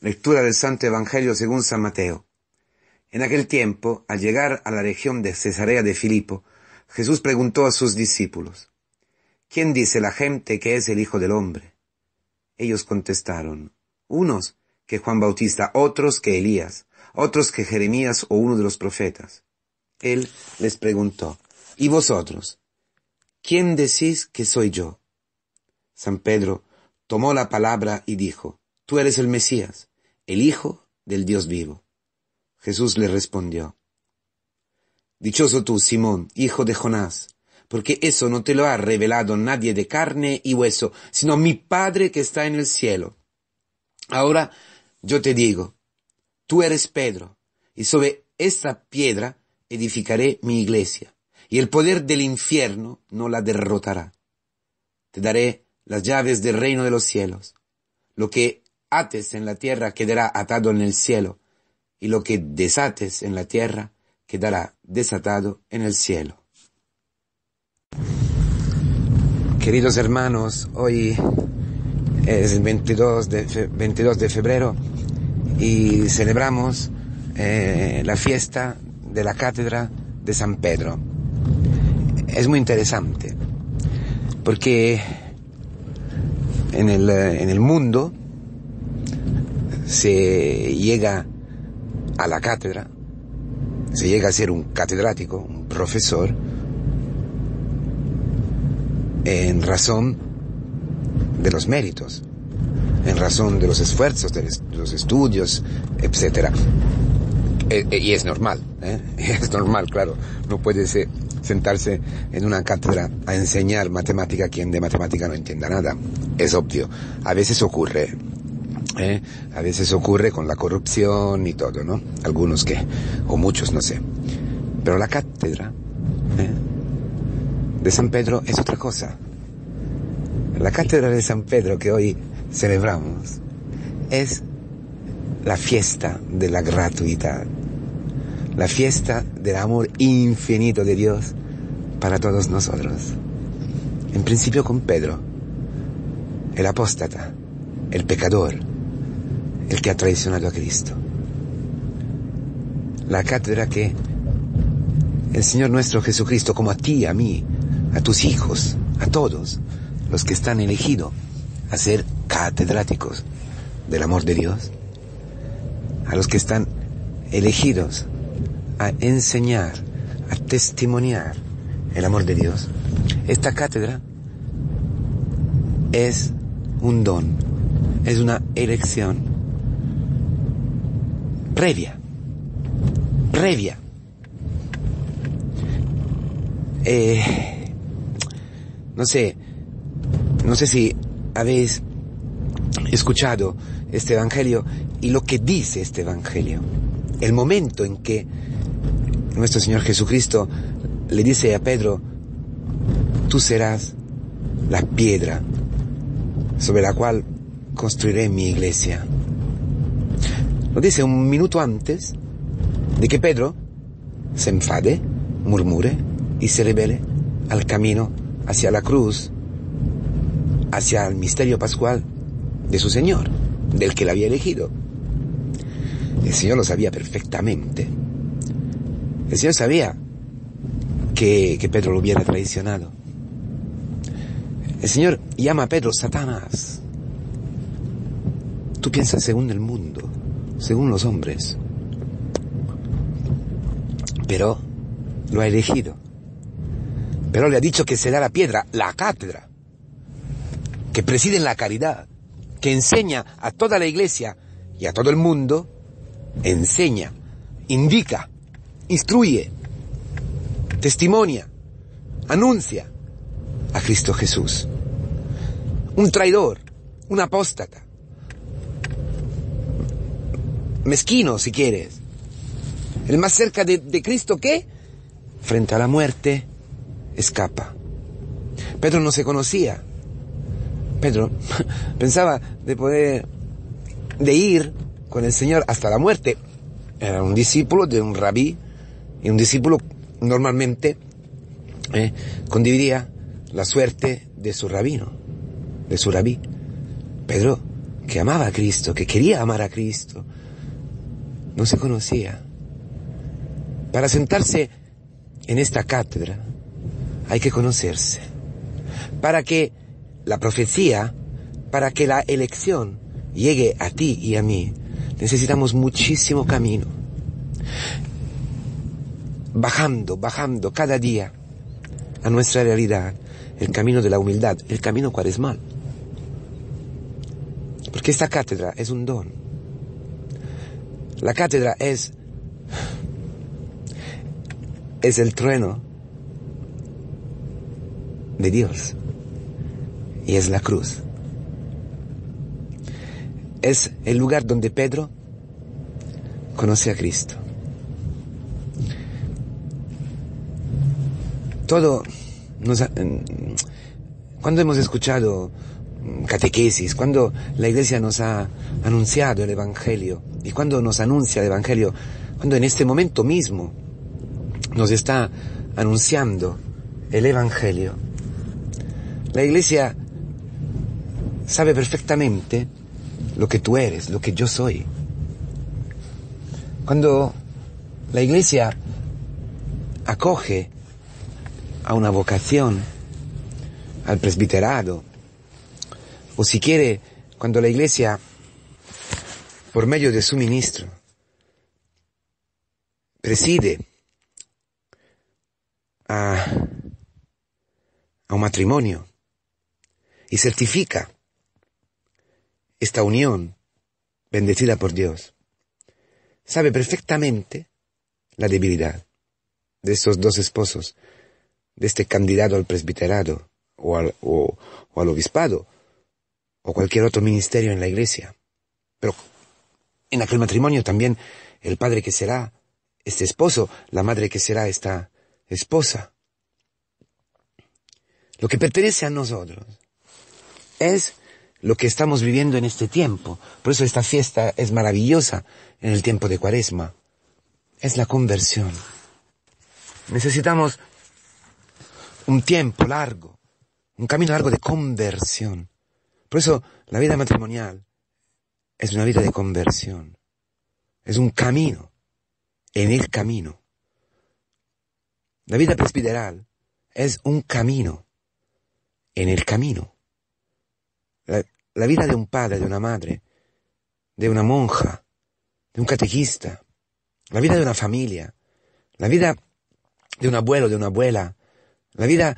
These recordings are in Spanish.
Lectura del Santo Evangelio según San Mateo. En aquel tiempo, al llegar a la región de Cesarea de Filipo, Jesús preguntó a sus discípulos: ¿Quién dice la gente que es el Hijo del Hombre? Ellos contestaron: unos que Juan Bautista, otros que Elías, otros que Jeremías o uno de los profetas. Él les preguntó: ¿y vosotros? ¿Quién decís que soy yo? San Pedro tomó la palabra y dijo: Tú eres el Mesías, el Hijo del Dios vivo. Jesús le respondió: Dichoso tú, Simón, hijo de Jonás, porque eso no te lo ha revelado nadie de carne y hueso, sino mi Padre que está en el cielo. Ahora yo te digo, tú eres Pedro, y sobre esta piedra edificaré mi iglesia, y el poder del infierno no la derrotará. Te daré las llaves del reino de los cielos. Lo que ates en la tierra quedará atado en el cielo, y lo que desates en la tierra quedará desatado en el cielo. Queridos hermanos, hoy es el 22 de febrero y celebramos la fiesta de la cátedra de San Pedro. Es muy interesante porque en el mundo se llega a la cátedra, se llega a ser un catedrático, un profesor, en razón de los méritos, en razón de los esfuerzos, de los estudios, etc. Y es normal, es normal, claro. No puede sentarse en una cátedra a enseñar matemática quien de matemática no entienda nada. Es obvio. A veces ocurre. A veces ocurre con la corrupción y todo, ¿no? Algunos o muchos, no sé. Pero la cátedra de San Pedro es otra cosa. La cátedra de San Pedro que hoy celebramos es la fiesta de la gratuidad, la fiesta del amor infinito de Dios para todos nosotros. En principio con Pedro, el apóstata, el pecador, el que ha traicionado a Cristo. La cátedra que el Señor nuestro Jesucristo, como a ti, a mí, a tus hijos, a todos los que están elegidos a ser catedráticos del amor de Dios, a los que están elegidos a enseñar, a testimoniar el amor de Dios. Esta cátedra es un don, es una elección previa. No sé si habéis escuchado este evangelio y lo que dice este evangelio. El momento en que nuestro Señor Jesucristo le dice a Pedro: tú serás la piedra sobre la cual construiré mi iglesia. Lo dice un minuto antes de que Pedro se enfade, murmure y se rebele al camino hacia la cruz, hacia el misterio pascual de su Señor, del que le había elegido. El Señor lo sabía perfectamente. El Señor sabía que Pedro lo hubiera traicionado. El Señor llama a Pedro Satanás. Tú piensas según el mundo, según los hombres. Pero lo ha elegido. Pero le ha dicho que será la piedra, la cátedra, que preside en la caridad, que enseña a toda la iglesia y a todo el mundo, enseña, indica, instruye, testimonia, anuncia a Cristo Jesús. Un traidor, un apóstata, mezquino si quieres, el más cerca de Cristo que, frente a la muerte, escapa. Pedro no se conocía. Pedro pensaba de ir con el Señor hasta la muerte. Era un discípulo de un rabí, y un discípulo normalmente condividía la suerte de su rabino, de su rabí. Pedro que amaba a Cristo, que quería amar a Cristo, no se conocía. Para sentarse en esta cátedra hay que conocerse. Para que la profecía, para que la elección llegue a ti y a mí, necesitamos muchísimo camino. Bajando cada día a nuestra realidad, el camino de la humildad, el camino cuaresmal. Porque esta cátedra es un don. La cátedra es el trueno de Dios. Y es la cruz. Es el lugar donde Pedro conoce a Cristo. Cuando hemos escuchado catequesis, cuando la Iglesia nos ha anunciado el Evangelio, y cuando nos anuncia el Evangelio, cuando en este momento mismo nos está anunciando el Evangelio, la Iglesia sabe perfectamente lo que tú eres, lo que yo soy. Cuando la Iglesia acoge a una vocación, al presbiterado, o si quiere, cuando la Iglesia, por medio de su ministro, preside a un matrimonio y certifica esta unión bendecida por Dios, sabe perfectamente la debilidad de estos dos esposos, de este candidato al presbiterado o al obispado o cualquier otro ministerio en la Iglesia. Pero en aquel matrimonio también el padre que será este esposo, la madre que será esta esposa. Lo que pertenece a nosotros es lo que estamos viviendo en este tiempo. Por eso esta fiesta es maravillosa en el tiempo de Cuaresma. Es la conversión. Necesitamos un tiempo largo, un camino largo de conversión. Por eso la vida matrimonial es una vida de conversión. Es un camino en el camino. La vida presbiteral es un camino en el camino. La vida de un padre, de una madre, de una monja, de un catequista, la vida de una familia, la vida de un abuelo, de una abuela, la vida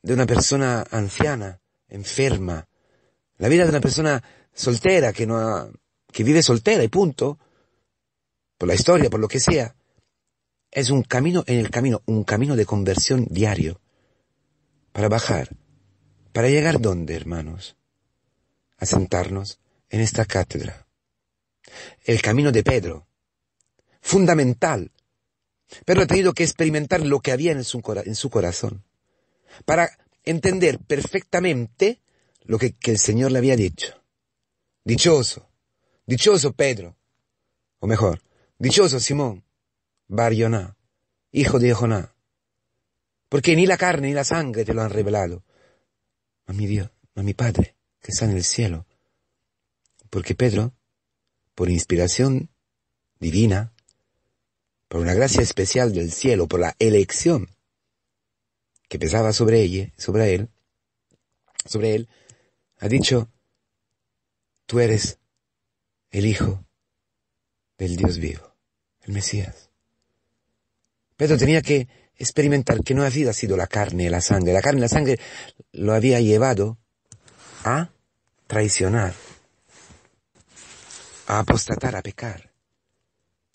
de una persona anciana, enferma, la vida de una persona soltera que vive soltera y punto, por la historia, por lo que sea, es un camino en el camino, un camino de conversión diario, para bajar, para llegar ¿dónde, hermanos? A sentarnos en esta cátedra. El camino de Pedro, fundamental. Pedro ha tenido que experimentar lo que había en su corazón, para entender perfectamente lo que el Señor le había dicho. Dichoso Pedro, o mejor, dichoso Simón, Bar Yoná, hijo de Joná, porque ni la carne ni la sangre te lo han revelado, a mi Dios, a mi Padre, que está en el cielo. Porque Pedro, por inspiración divina, por una gracia especial del cielo, por la elección que pesaba sobre él, ha dicho, tú eres el Hijo del Dios vivo, el Mesías. Pedro tenía que experimentar que no había sido la carne y la sangre. La carne y la sangre lo había llevado a traicionar, a apostatar, a pecar,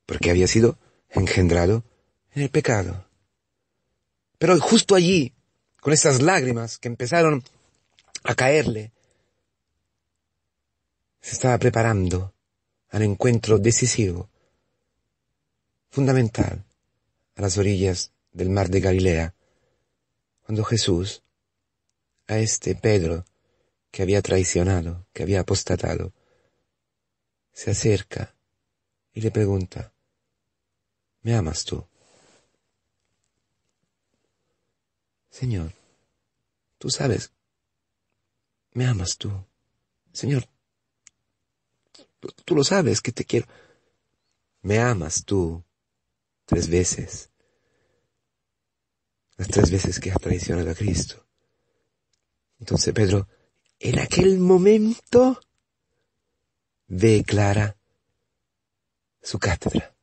porque había sido engendrado en el pecado. Pero justo allí, con esas lágrimas que empezaron a caerle, se estaba preparando al encuentro decisivo, fundamental, a las orillas del mar de Galilea, cuando Jesús, a este Pedro que había traicionado, que había apostatado, se acerca y le pregunta, ¿me amas tú? Señor, tú sabes, ¿me amas tú? Señor, Tú lo sabes que te quiero. Me amas tú 3 veces. Las 3 veces que has traicionado a Cristo. Entonces Pedro, en aquel momento, declara su cátedra.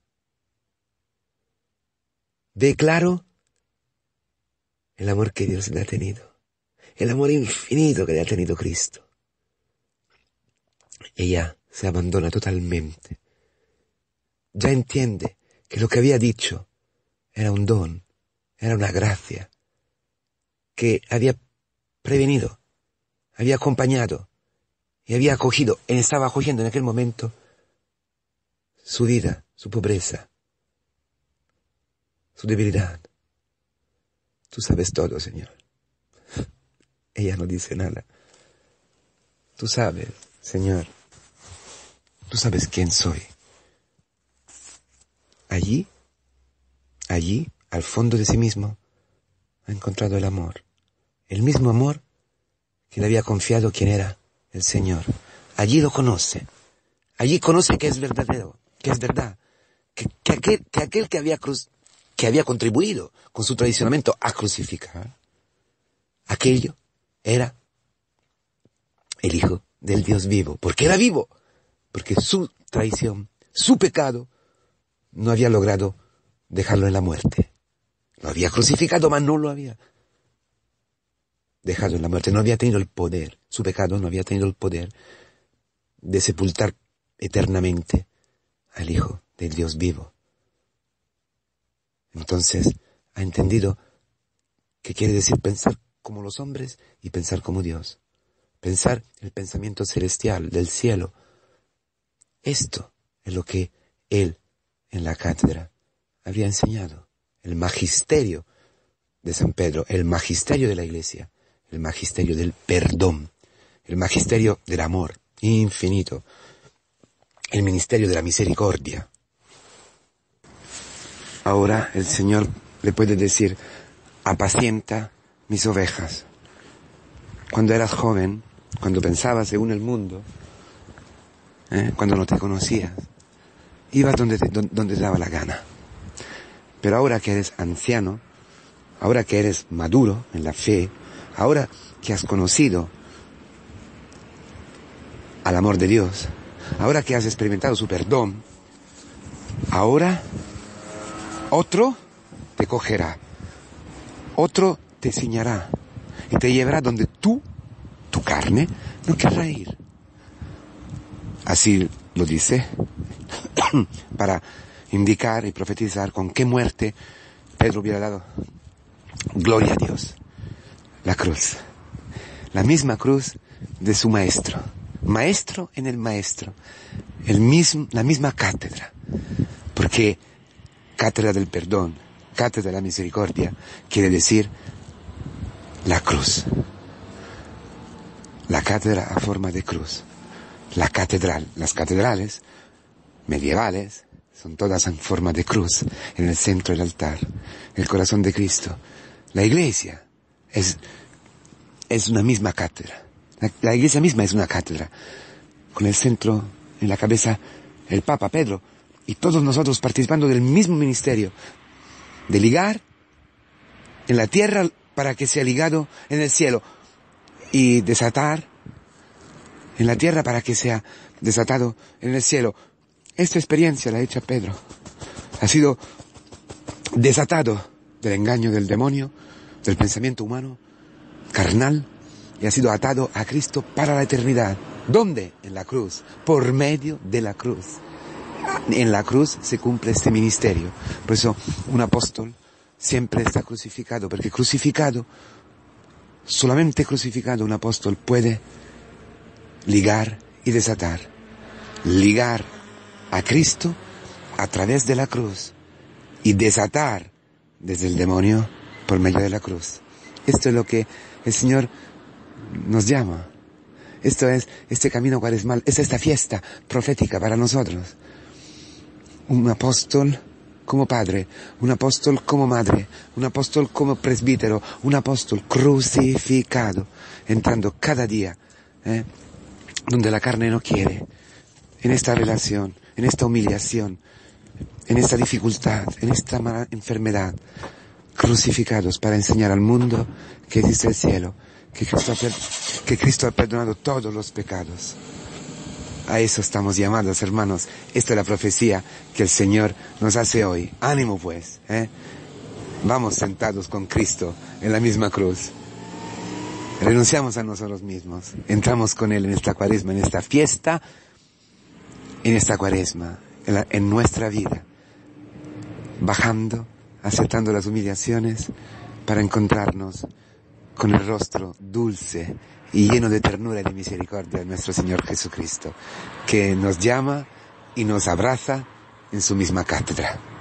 Declaro el amor que Dios le ha tenido. El amor infinito que le ha tenido Cristo. Ella se abandona totalmente. Ya entiende que lo que había dicho era un don, era una gracia, que había prevenido, había acompañado y había acogido, estaba acogiendo en aquel momento su vida, su pobreza, su debilidad. Tú sabes todo, Señor. Ella no dice nada. Tú sabes, Señor. Tú sabes quién soy. Allí, al fondo de sí mismo, ha encontrado el amor. El mismo amor que le había confiado quién era el Señor. Allí lo conoce. Allí conoce que es verdadero, que es verdad. Que aquel que había contribuido con su traicionamiento a crucificar, aquello era el Hijo del Dios vivo. Porque era vivo. Porque su traición, su pecado, no había logrado dejarlo en la muerte. Lo había crucificado, mas no lo había dejado en la muerte. No había tenido el poder. Su pecado no había tenido el poder de sepultar eternamente al Hijo del Dios vivo. Entonces ha entendido que quiere decir pensar como los hombres y pensar como Dios. Pensar el pensamiento celestial del cielo. Esto es lo que él en la cátedra había enseñado. El magisterio de San Pedro, el magisterio de la Iglesia, el magisterio del perdón, el magisterio del amor infinito, el ministerio de la misericordia. Ahora el Señor le puede decir, apacienta mis ovejas. Cuando eras joven, cuando pensabas según el mundo, cuando no te conocías, ibas donde te daba la gana. Pero ahora que eres anciano, ahora que eres maduro en la fe, ahora que has conocido al amor de Dios, ahora que has experimentado su perdón, ahora otro te cogerá, otro te ciñará y te llevará donde tu carne, no querrá ir. Así lo dice, para indicar y profetizar con qué muerte Pedro hubiera dado gloria a Dios. La cruz. La misma cruz de su maestro. Maestro en el maestro. La misma cátedra. Porque cátedra del perdón, cátedra de la misericordia, quiere decir la cruz. La cátedra a forma de cruz. La catedral, las catedrales medievales son todas en forma de cruz, en el centro del altar, el corazón de Cristo. La iglesia es una misma cátedra. La iglesia misma es una cátedra, con el centro, en la cabeza, el Papa Pedro, y todos nosotros participando del mismo ministerio, de ligar en la tierra para que sea ligado en el cielo, y desatar en la tierra para que sea desatado en el cielo. Esta experiencia la ha hecho Pedro. Ha sido desatado del engaño del demonio, del pensamiento humano, carnal, y ha sido atado a Cristo para la eternidad. ¿Dónde? En la cruz, por medio de la cruz. En la cruz se cumple este ministerio. Por eso un apóstol siempre está crucificado, porque crucificado, solamente crucificado, un apóstol puede ligar y desatar. Ligar a Cristo a través de la cruz y desatar desde el demonio por medio de la cruz. Esto es lo que el Señor nos llama. Esto es este camino cuaresmal, es esta fiesta profética para nosotros. Un apóstol como padre, un apóstol como madre, un apóstol como presbítero, un apóstol crucificado, entrando cada día donde la carne no quiere, en esta relación, en esta humillación, en esta dificultad, en esta enfermedad, crucificados para enseñar al mundo que existe el cielo, que Cristo ha perdonado todos los pecados. A eso estamos llamados, hermanos. Esta es la profecía que el Señor nos hace hoy. Ánimo pues, Vamos sentados con Cristo en la misma cruz. Renunciamos a nosotros mismos. Entramos con Él en esta cuaresma, en esta fiesta, en esta cuaresma, en nuestra vida. Bajando, aceptando las humillaciones para encontrarnos con el rostro dulce y lleno de ternura y de misericordia de nuestro Señor Jesucristo, que nos llama y nos abraza en su misma cátedra.